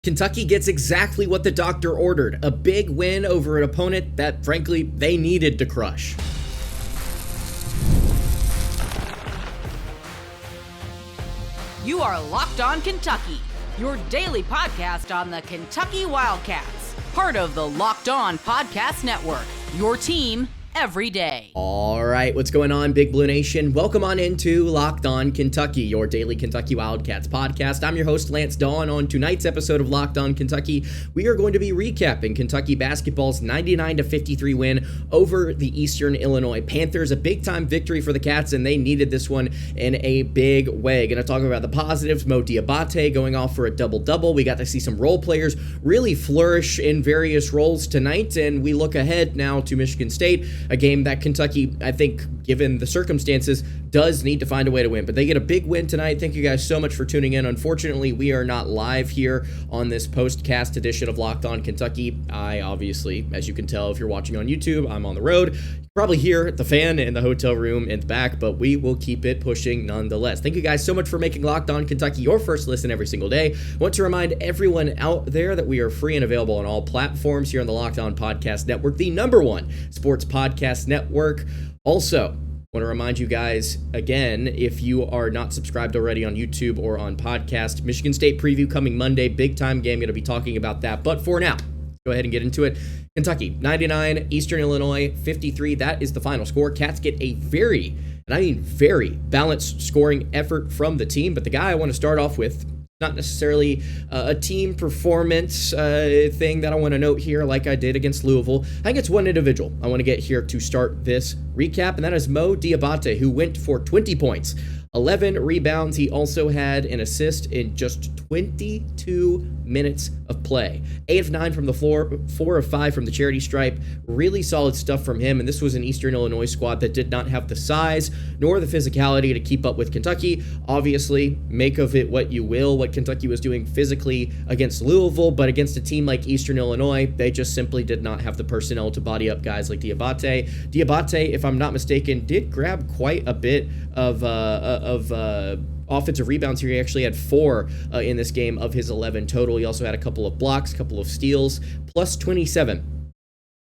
Kentucky gets exactly what the doctor ordered, a big win over an opponent that, frankly, they needed to crush. You are Locked On Kentucky, your daily podcast on the Kentucky Wildcats, part of the Locked On Podcast Network, your team every day. All right, what's going on, Big Blue Nation? Welcome on into Locked On Kentucky, your daily Kentucky Wildcats podcast. I'm your host, Lance Dawe, and on tonight's episode of Locked On Kentucky, we are going to be recapping Kentucky basketball's 99-53 win over the Eastern Illinois Panthers. A big-time victory for the Cats, and they needed this one in a big way. Going to talk about the positives. Dioubate going off for a double-double. We got to see some role players really flourish in various roles tonight, and we look ahead now to Michigan State, a game that Kentucky, I think, given the circumstances, does need to find a way to win. But they get a big win tonight. Thank you guys so much for tuning in. Unfortunately, we are not live here on this postcast edition of Locked On Kentucky. I obviously, as you can tell if you're watching on YouTube, I'm on the road. Probably hear the fan in the hotel room in the back, but we will keep it pushing nonetheless. Thank you guys so much for making Locked On Kentucky your first listen every single day. I want to remind everyone out there that we are free and available on all platforms here on the Locked On Podcast Network, the #1 sports podcast network. Also, I want to remind you guys, again, if you are not subscribed already on YouTube or on podcast, Michigan State preview coming Monday, big time game, going to be talking about that. But for now, go ahead and get into it. Kentucky, 99, Eastern Illinois, 53. That is the final score. Cats get a very, and I mean very, balanced scoring effort from the team. But the guy I want to start off with, not necessarily a team performance thing that I want to note here like I did against Louisville. I think it's one individual I want to get here to start this recap, and that is Dioubate, who went for 20 points. 11 rebounds. He also had an assist in just 22 minutes of play. 8 of 9 from the floor, 4 of 5 from the charity stripe. Really solid stuff from him, and this was an Eastern Illinois squad that did not have the size nor the physicality to keep up with Kentucky. Obviously, make of it what you will, what Kentucky was doing physically against Louisville, but against a team like Eastern Illinois, they just simply did not have the personnel to body up guys like Dioubate. Dioubate, if I'm not mistaken, did grab quite a bit of offensive rebounds here. He actually had 4 in this game of his 11 total. He also had a couple of blocks, a couple of steals, plus 27.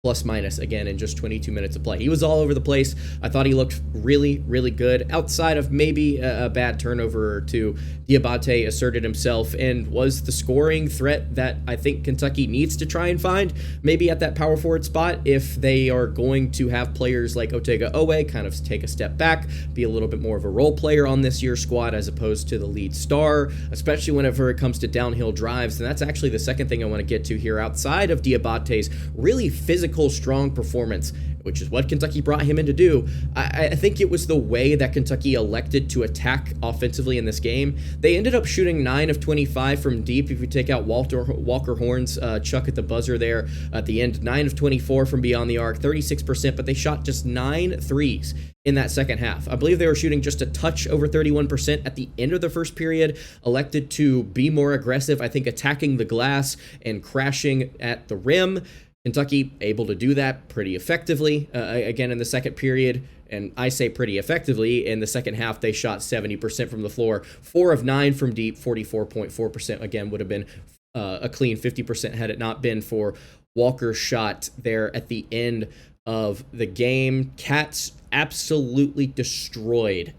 Plus minus, again, in just 22 minutes of play. He was all over the place. I thought he looked really, really good. Outside of maybe a bad turnover or two, Dioubate asserted himself and was the scoring threat that I think Kentucky needs to try and find, maybe at that power forward spot, if they are going to have players like Dawe kind of take a step back, be a little bit more of a role player on this year's squad as opposed to the lead star, especially whenever it comes to downhill drives. And that's actually the second thing I want to get to here, outside of Diobate's really physical, strong performance, which is what Kentucky brought him in to do. I think it was the way that Kentucky elected to attack offensively in this game. They ended up shooting 9 of 25 from deep. If you take out Walker Horn's chuck at the buzzer there at the end, 9 of 24 from beyond the arc, 36%, but they shot just 9 threes in that second half. I believe they were shooting just a touch over 31% at the end of the first period, elected to be more aggressive, I think attacking the glass and crashing at the rim. Kentucky able to do that pretty effectively again in the second period, and I say pretty effectively. In the second half, they shot 70% from the floor, 4 of 9 from deep, 44.4%. Again, would have been a clean 50% had it not been for Walker's shot there at the end of the game. Cats absolutely destroyed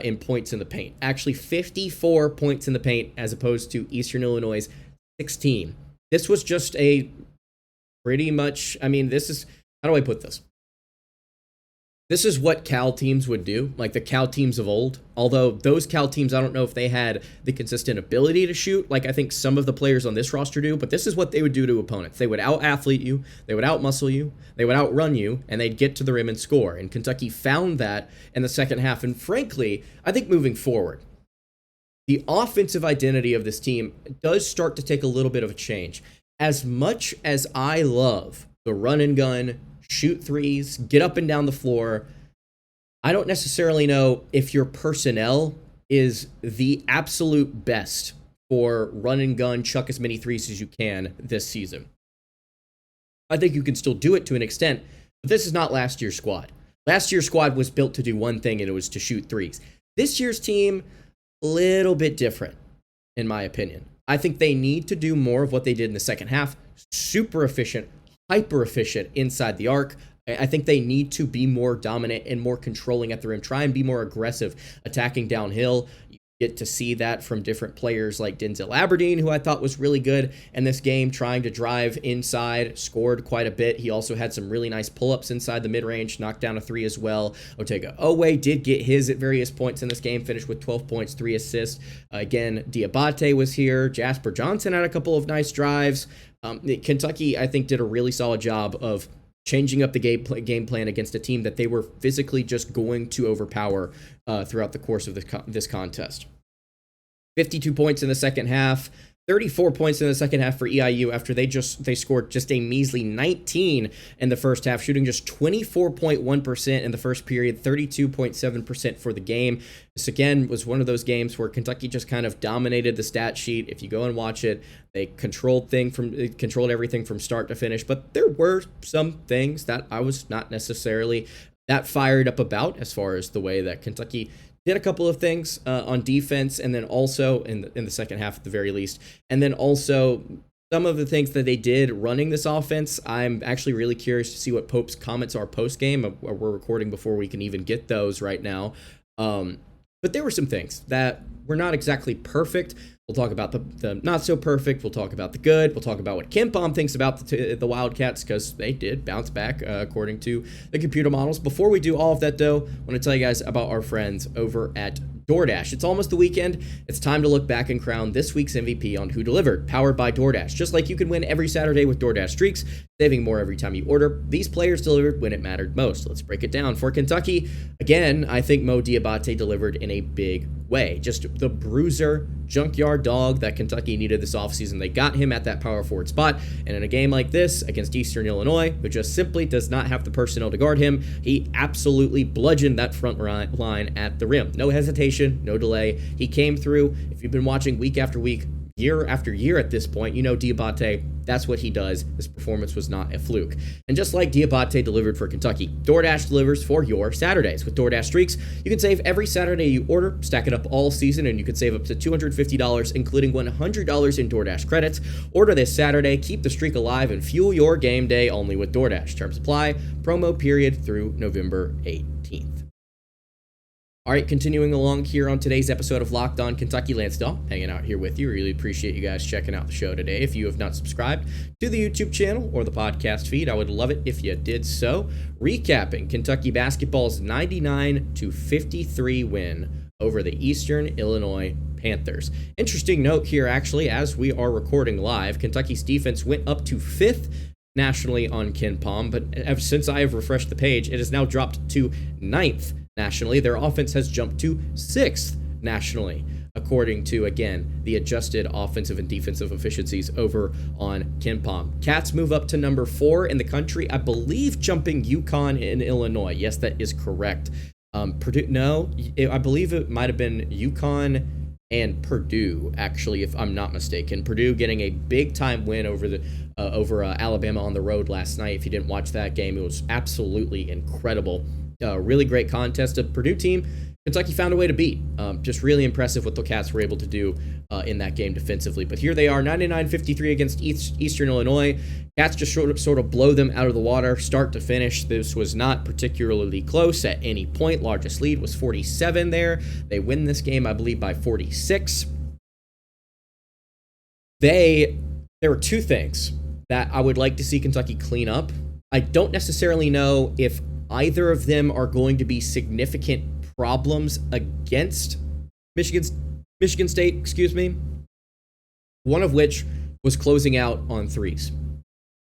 in points in the paint. Actually, 54 points in the paint as opposed to Eastern Illinois' 16. This was just a pretty much, I mean, this is, how do I put this? This is what Cal teams would do, like the Cal teams of old. Although those Cal teams, I don't know if they had the consistent ability to shoot like I think some of the players on this roster do, but this is what they would do to opponents. They would out-athlete you, they would out-muscle you, they would outrun you, and they'd get to the rim and score. And Kentucky found that in the second half. And frankly, I think moving forward, the offensive identity of this team does start to take a little bit of a change. As much as I love the run and gun, shoot threes, get up and down the floor, I don't necessarily know if your personnel is the absolute best for run and gun, chuck as many threes as you can this season. I think you can still do it to an extent, but this is not last year's squad. Last year's squad was built to do one thing, and it was to shoot threes. This year's team, a little bit different, in my opinion. I think they need to do more of what they did in the second half. Super efficient, hyper efficient inside the arc. I think they need to be more dominant and more controlling at the rim. Try and be more aggressive attacking downhill. You get to see that from different players like Denzel Aberdeen, who I thought was really good in this game, trying to drive inside, scored quite a bit. He also had some really nice pull-ups inside the mid-range, knocked down a 3 as well. Otega Dawe did get his at various points in this game, finished with 12 points, 3 assists. Again, Dioubate was here. Jasper Johnson had a couple of nice drives. Kentucky, I think, did a really solid job of changing up the game plan against a team that they were physically just going to overpower throughout the course of this contest. 52 points in the second half, 34 points in the second half for EIU after they scored just a measly 19 in the first half, shooting just 24.1% in the first period, 32.7% for the game. This again was one of those games where Kentucky just kind of dominated the stat sheet. If you go and watch it, they controlled everything from start to finish, but there were some things that I was not necessarily that fired up about as far as the way that Kentucky did a couple of things on defense, and then also in the second half at the very least, and then also some of the things that they did running this offense. I'm actually really curious to see what Pope's comments are post-game. We're recording before we can even get those right now. But there were some things that were not exactly perfect. We'll talk about the not so perfect. We'll talk about the good. We'll talk about what KenPom thinks about the Wildcats, because they did bounce back according to the computer models. Before we do all of that, though, I want to tell you guys about our friends over at DoorDash. It's almost the weekend. It's time to look back and crown this week's MVP on Who Delivered, powered by DoorDash. Just like you can win every Saturday with DoorDash Streaks, saving more every time you order, these players delivered when it mattered most. Let's break it down. For Kentucky, again, I think Mo Dioubate delivered in a big way. Just the bruiser, junkyard dog that Kentucky needed this offseason. They got him at that power forward spot, and in a game like this against Eastern Illinois, who just simply does not have the personnel to guard him, he absolutely bludgeoned that front line at the rim. No hesitation, no delay. He came through. If you've been watching week after week, year after year at this point, you know Dioubate, that's what he does. This performance was not a fluke. And just like Dioubate delivered for Kentucky, DoorDash delivers for your Saturdays. With DoorDash Streaks, you can save every Saturday you order, stack it up all season, and you can save up to $250, including $100 in DoorDash credits. Order this Saturday, keep the streak alive, and fuel your game day only with DoorDash. Terms apply. Promo period through November 18th. All right, continuing along here on today's episode of Locked On Kentucky, Lance Dawe, hanging out here with you. Really appreciate you guys checking out the show today. If you have not subscribed to the YouTube channel or the podcast feed, I would love it if you did so. Recapping Kentucky basketball's 99-53 win over the Eastern Illinois Panthers. Interesting note here, actually, as we are recording live, Kentucky's defense went up to 5th nationally on KenPom, but since I have refreshed the page, it has now dropped to 9th nationally. Their offense has jumped to 6th nationally, according to, again, the adjusted offensive and defensive efficiencies over on KenPom. Cats move up to number 4 in the country, I believe, jumping UConn and Illinois. Yes, that is correct. Purdue, no, I believe it might have been UConn and Purdue, actually, if I'm not mistaken. Purdue getting a big-time win over Alabama on the road last night. If you didn't watch that game, it was absolutely incredible. Really great contest. A Purdue team Kentucky found a way to beat. Just really impressive what the Cats were able to do in that game defensively. But here they are, 99-53 against Eastern Illinois. Cats just sort of blow them out of the water, start to finish. This was not particularly close at any point. Largest lead was 47 there. They win this game, I believe, by 46. There were two things that I would like to see Kentucky clean up. I don't necessarily know if either of them are going to be significant problems against Michigan State, one of which was closing out on threes.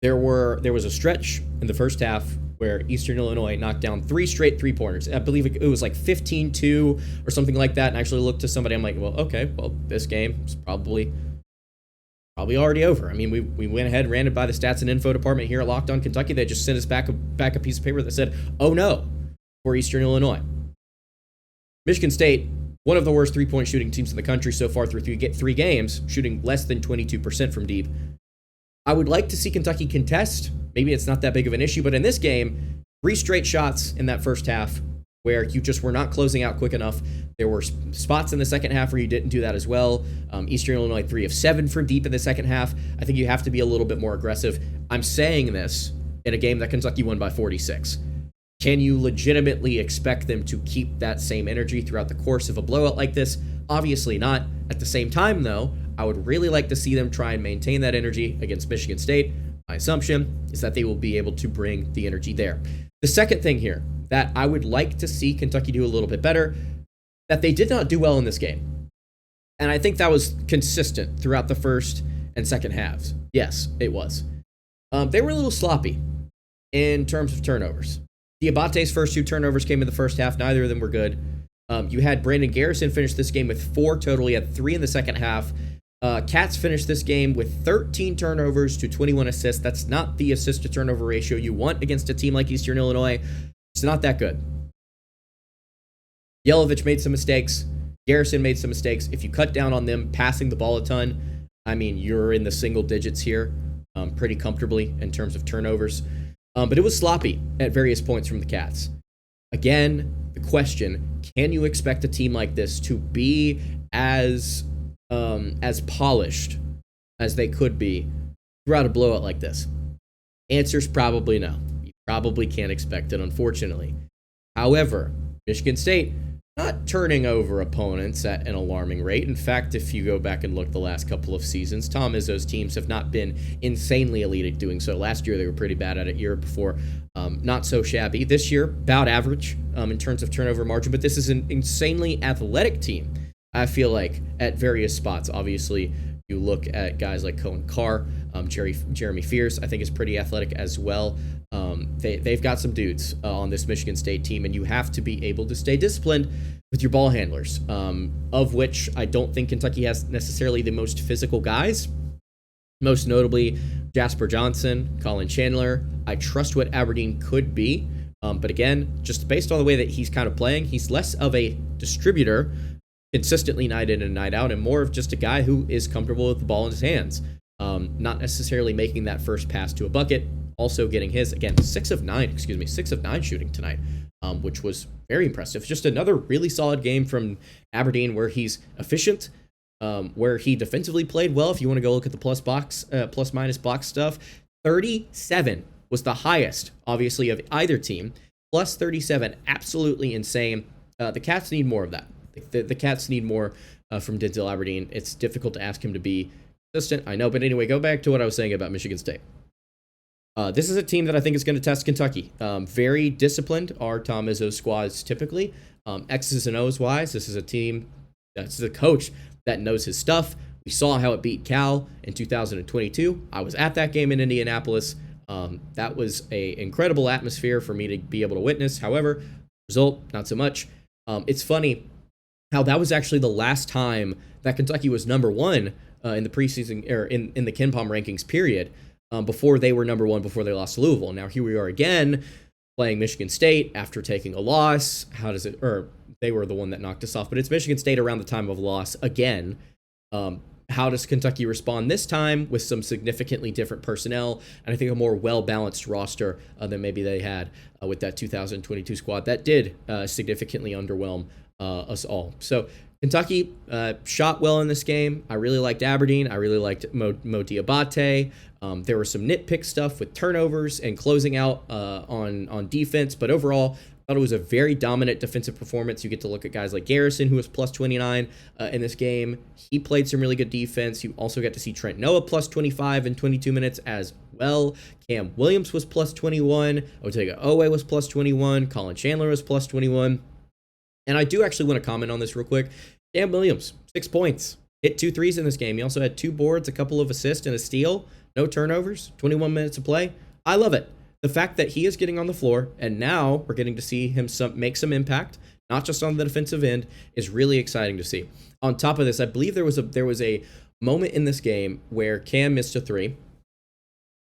There was a stretch in the first half where Eastern Illinois knocked down 3 straight three-pointers. I believe it was like 15-2 or something like that, and I actually looked to somebody, I'm like, this game is probably already over. I mean, we went ahead and ran it by the stats and info department here at Locked On Kentucky. They just sent us back a piece of paper that said, oh no, for Eastern Illinois. Michigan State, one of the worst three-point shooting teams in the country so far through 3 games, shooting less than 22% from deep. I would like to see Kentucky contest. Maybe it's not that big of an issue, but in this game, 3 straight shots in that first half where you just were not closing out quick enough. There were spots in the second half where you didn't do that as well. Eastern Illinois 3 of 7 from deep in the second half. I think you have to be a little bit more aggressive. I'm saying this in a game that Kentucky won by 46. Can you legitimately expect them to keep that same energy throughout the course of a blowout like this? Obviously not. At the same time, though, I would really like to see them try and maintain that energy against Michigan State. My assumption is that they will be able to bring the energy there. The second thing here that I would like to see Kentucky do a little bit better, that they did not do well in this game. And I think that was consistent throughout the first and second halves. Yes, it was. They were a little sloppy in terms of turnovers. Diabate's first 2 turnovers came in the first half. Neither of them were good. You had Brandon Garrison finish this game with 4 total. He had 3 in the second half. Cats finished this game with 13 turnovers to 21 assists. That's not the assist to turnover ratio you want against a team like Eastern Illinois. It's not that good. Yelovich made some mistakes. Garrison made some mistakes. If you cut down on them passing the ball a ton, I mean, you're in the single digits here pretty comfortably in terms of turnovers. But it was sloppy at various points from the Cats. Again, the question, can you expect a team like this to be as polished as they could be throughout a blowout like this? Answer's probably no. You probably can't expect it, unfortunately. However, Michigan State not turning over opponents at an alarming rate. In fact, if you go back and look the last couple of seasons, Tom Izzo's teams have not been insanely elite at doing so. Last year, they were pretty bad at it. Year before, not so shabby. This year, about average in terms of turnover margin, but this is an insanely athletic team, I feel like, at various spots. Obviously, you look at guys like Cohen Carr, Jeremy Fierce, I think is pretty athletic as well. They've got some dudes on this Michigan State team, and you have to be able to stay disciplined with your ball handlers, of which I don't think Kentucky has necessarily the most physical guys. Most notably, Jasper Johnson, Colin Chandler. I trust what Aberdeen could be, but again, just based on the way that he's kind of playing, he's less of a distributor consistently night in and night out, and more of just a guy who is comfortable with the ball in his hands. Not necessarily making that first pass to a bucket, also getting his, again, 6 of 9 shooting tonight, which was very impressive. Just another really solid game from Aberdeen where he's efficient, where he defensively played well. If you want to go look at the plus minus box stuff, 37 was the highest, obviously, of either team. Plus 37, absolutely insane. The Cats need more of that. The Cats need more from Denzel Aberdeen. It's difficult to ask him to be consistent, I know, but anyway, go back to what I was saying about Michigan State. This is a team that I think is going to test Kentucky. Very disciplined are Tom Izzo's squads typically. X's and O's wise, this is a team, that's a coach that knows his stuff. We saw how it beat Cal in 2022. I was at that game in Indianapolis. That was an incredible atmosphere for me to be able to witness. However, result, not so much. It's funny how that was actually the last time that Kentucky was number 1 in the preseason, or in the KenPom rankings period, before they were number 1, before they lost to Louisville. Now here we are again playing Michigan State after taking a loss. How does it, or they were the one that knocked us off, but it's Michigan State around the time of loss again. How does Kentucky respond this time with some significantly different personnel, and I think a more well-balanced roster than maybe they had with that 2022 squad that did significantly underwhelm us all. So Kentucky shot well in this game. I really liked Aberdeen. I really liked Mo Dioubate. There were some nitpick stuff with turnovers and closing out on defense, but overall, I thought it was a very dominant defensive performance. You get to look at guys like Garrison, who was plus 29 in this game. He played some really good defense. You also got to see Trent Noah plus 25 in 22 minutes as well. Cam Williams was plus 21. Otega Owe was plus 21. Colin Chandler was plus 21. And I do actually want to comment on this real quick. Cam Williams, 6 points. Hit 2 threes in this game. He also had 2 boards, a couple of assists, and a steal. No turnovers, 21 minutes of play. I love it. The fact that he is getting on the floor, and now we're getting to see him make some impact, not just on the defensive end, is really exciting to see. On top of this, I believe there was a moment in this game where Cam missed a 3,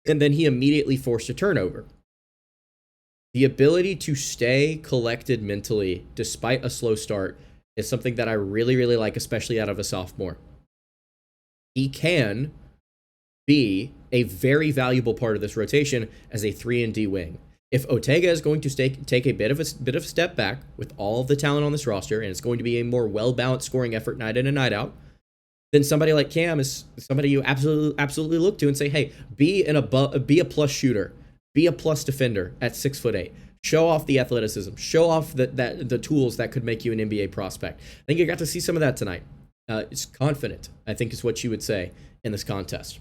and then he immediately forced a turnover. The ability to stay collected mentally despite a slow start is something that I really, really like, especially out of a sophomore. He can be a very valuable part of this rotation as a 3-and-D wing. If Ortega is going to take a bit of a step back with all of the talent on this roster, and it's going to be a more well-balanced scoring effort night in and night out, then somebody like Cam is somebody you absolutely look to and say, hey, be a plus shooter, be a plus defender at 6'8". Show off the athleticism, show off the tools that could make you an NBA prospect. I think you got to see some of that tonight. It's confident, I think is what you would say in this contest.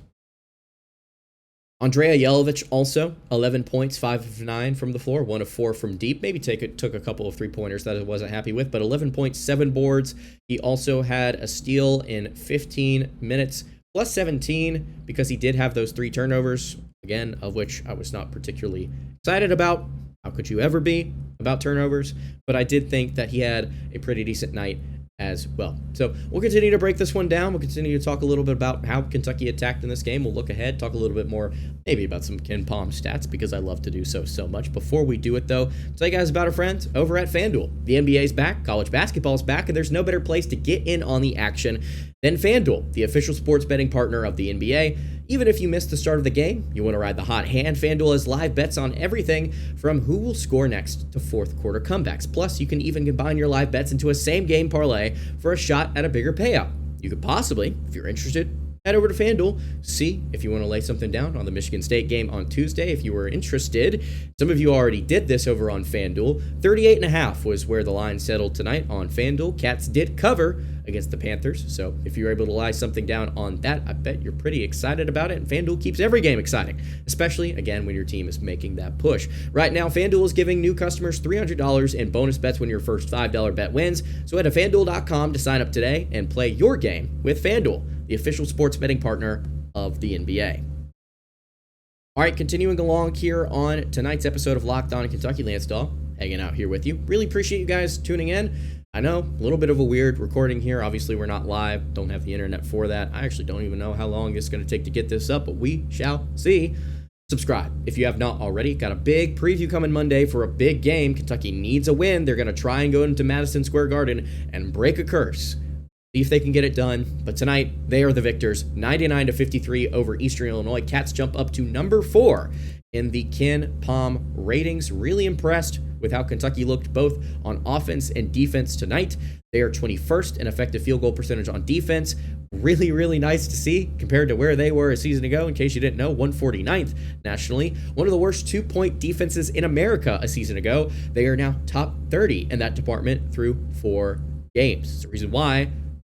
Andrea Jelovic also 11 points, 5 of 9 from the floor, 1 of 4 from deep. Maybe took a couple of 3-pointers that I wasn't happy with, but 11 points, 7 boards. He also had a steal in 15 minutes, plus 17 because he did have those 3 turnovers, again, of which I was not particularly excited about. How could you ever be about turnovers? But I did think that he had a pretty decent night as well. So we'll continue to break this one down. We'll continue to talk a little bit about how Kentucky attacked in this game. We'll look ahead, talk a little bit more maybe about some Ken Palm stats because I love to do so much. Before we do it though, tell you guys about our friends over at FanDuel. The NBA's back, college basketball's back, and there's no better place to get in on the action than FanDuel, the official sports betting partner of the NBA. Even if you missed the start of the game, you want to ride the hot hand, FanDuel has live bets on everything from who will score next to fourth quarter comebacks. Plus, you can even combine your live bets into a same game parlay for a shot at a bigger payout. You could possibly, if you're interested, head over to FanDuel, see if you want to lay something down on the Michigan State game on Tuesday if you were interested. Some of you already did this over on FanDuel. 38.5 was where the line settled tonight on FanDuel. Cats did cover against the Panthers, so if you're able to lie something down on that, I bet you're pretty excited about it, and FanDuel keeps every game exciting, especially, again, when your team is making that push. Right now, FanDuel is giving new customers $300 in bonus bets when your first $5 bet wins, so head to FanDuel.com to sign up today and play your game with FanDuel, the official sports betting partner of the NBA. All right, continuing along here on tonight's episode of Locked On Kentucky, Lance Dawe, hanging out here with you. Really appreciate you guys tuning in. I know, a little bit of a weird recording here. Obviously, we're not live, don't have the internet for that. I actually don't even know how long it's going to take to get this up, but we shall see. Subscribe if you have not already. Got a big preview coming Monday for a big game. Kentucky needs a win. They're going to try and go into Madison Square Garden and break a curse. See if they can get it done. But tonight, they are the victors. 99-53 over Eastern Illinois. Cats jump up to number 4 in the Ken Palm ratings. Really impressed with how Kentucky looked both on offense and defense tonight. They are 21st in effective field goal percentage on defense. Really, really nice to see compared to where they were a season ago. In case you didn't know, 149th nationally. One of the worst 2-point defenses in America a season ago. They are now top 30 in that department through 4 games. It's the reason why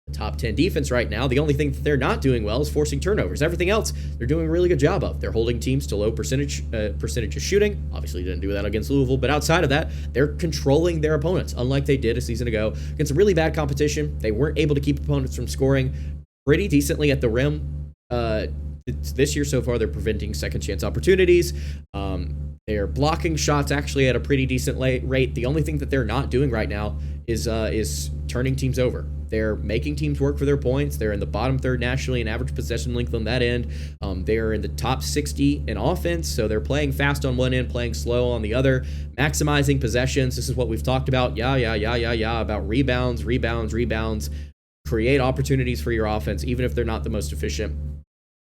the top 10 defense right now, the only thing that they're not doing well is forcing turnovers. Everything else, they're doing a really good job of. They're holding teams to low percentage of shooting. Obviously, didn't do that against Louisville, but outside of that, they're controlling their opponents, unlike they did a season ago. Against a really bad competition, they weren't able to keep opponents from scoring pretty decently at the rim. This year so far, they're preventing second chance opportunities. They're blocking shots actually at a pretty decent rate. The only thing that they're not doing right now is turning teams over. They're making teams work for their points. They're in the bottom third nationally in average possession length on that end. They're in the top 60 in offense, so they're playing fast on one end, playing slow on the other, maximizing possessions. This is what we've talked about, about rebounds. Create opportunities for your offense, even if they're not the most efficient.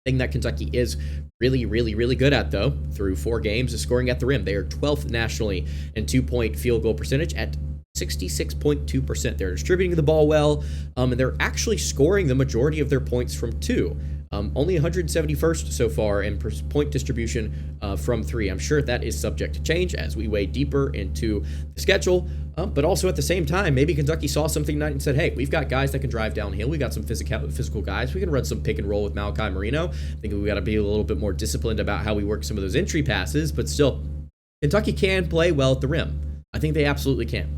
Thing that Kentucky is really, really, really good at, though, through 4 games, is scoring at the rim. They are 12th nationally in 2-point field goal percentage at 66.2%. They're distributing the ball well, and they're actually scoring the majority of their points from 2. Only 171st so far in point distribution from 3. I'm sure that is subject to change as we wade deeper into the schedule. But also at the same time, maybe Kentucky saw something tonight and said, hey, we've got guys that can drive downhill. We got some physical guys. We can run some pick and roll with Malachi Marino. I think we got to be a little bit more disciplined about how we work some of those entry passes. But still, Kentucky can play well at the rim. I think they absolutely can.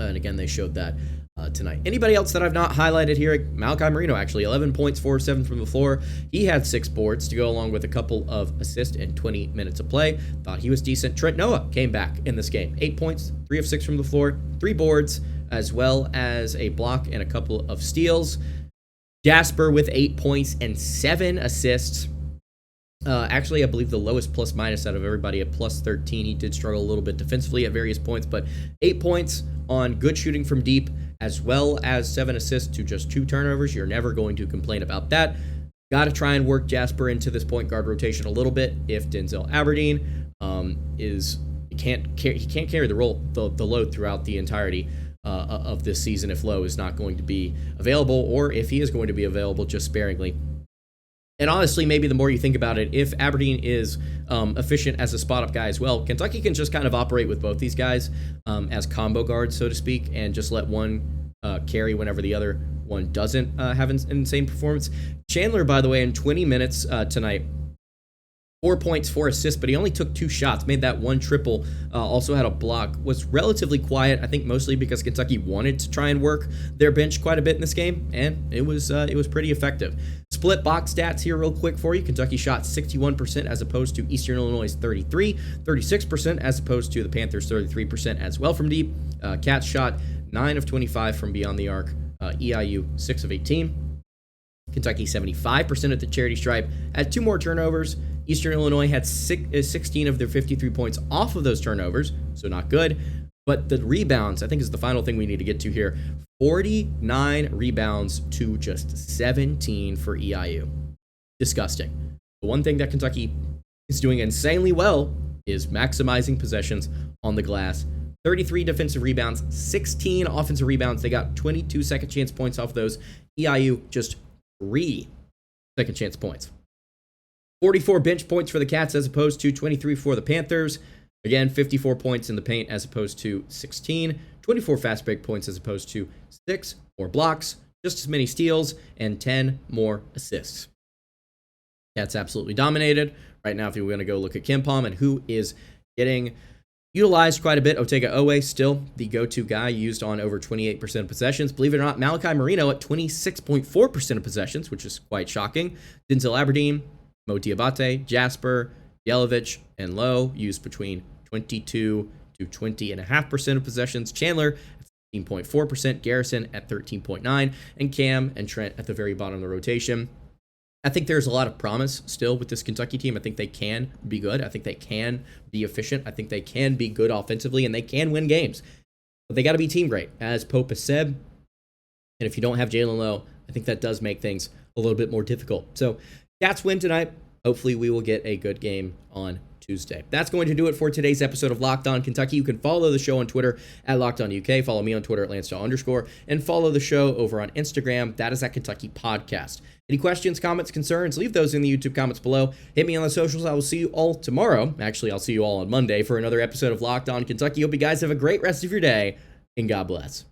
And again, they showed that tonight. Anybody else that I've not highlighted here? Malachi Marino, actually, 11 points, 4 of 7 from the floor. He had 6 boards to go along with a couple of assists in 20 minutes of play. Thought he was decent. Trent Noah came back in this game. 8 points, 3 of 6 from the floor, 3 boards, as well as a block and a couple of steals. Jasper with 8 points and 7 assists. Actually, I believe the lowest plus minus out of everybody at plus 13. He did struggle a little bit defensively at various points, but 8 points on good shooting from deep, as well as 7 assists to just 2 turnovers. You're never going to complain about that. Got to try and work Jasper into this point guard rotation a little bit if Denzel Aberdeen is can't carry the load throughout the entirety of this season if Lowe is not going to be available, or if he is going to be available just sparingly. And honestly, maybe the more you think about it, if Aberdeen is efficient as a spot-up guy as well, Kentucky can just kind of operate with both these guys as combo guards, so to speak, and just let one carry whenever the other one doesn't have an insane performance. Chandler, by the way, in 20 minutes tonight, 4 points, 4 assists, but he only took 2 shots, made that 1 triple, also had a block, was relatively quiet, I think mostly because Kentucky wanted to try and work their bench quite a bit in this game, and it was pretty effective. Split box stats here real quick for you. Kentucky shot 61% as opposed to Eastern Illinois' 36% as opposed to the Panthers' 33% as well from deep. Cats shot 9 of 25 from beyond the arc. EIU 6 of 18. Kentucky 75% at the charity stripe, had 2 more turnovers. Eastern Illinois had 16 of their 53 points off of those turnovers, so not good. But the rebounds, I think, is the final thing we need to get to here. 49 rebounds to just 17 for EIU. Disgusting. The one thing that Kentucky is doing insanely well is maximizing possessions on the glass. 33 defensive rebounds, 16 offensive rebounds. They got 22 second chance points off those. EIU just 3 second chance points. 44 bench points for the Cats as opposed to 23 for the Panthers. Again, 54 points in the paint as opposed to 16. 24 fast break points as opposed to 6 more blocks, just as many steals, and 10 more assists. Cats absolutely dominated. Right now, if you're going to go look at KenPom and who is getting utilized quite a bit, Otega Owe still the go-to guy, used on over 28% of possessions. Believe it or not, Malachi Marino at 26.4% of possessions, which is quite shocking. Denzel Aberdeen, Mo Dioubate, Jasper, Yelovich, and Lowe used between 22 to 20.5% of possessions. Chandler at 16.4%, Garrison at 13.9%, and Cam and Trent at the very bottom of the rotation. I think there's a lot of promise still with this Kentucky team. I think they can be good. I think they can be efficient. I think they can be good offensively, and they can win games. But they got to be team great, as Pope has said. And if you don't have Jalen Lowe, I think that does make things a little bit more difficult. So Cats win tonight. Hopefully we will get a good game on Tuesday. That's going to do it for today's episode of Locked On Kentucky. You can follow the show on Twitter at Locked On UK. Follow me on Twitter at Lansdale_, and follow the show over on Instagram. That is at Kentucky Podcast. Any questions, comments, concerns, leave those in the YouTube comments below. Hit me on the socials. I will see you all tomorrow. Actually, I'll see you all on Monday for another episode of Locked On Kentucky. Hope you guys have a great rest of your day, and God bless.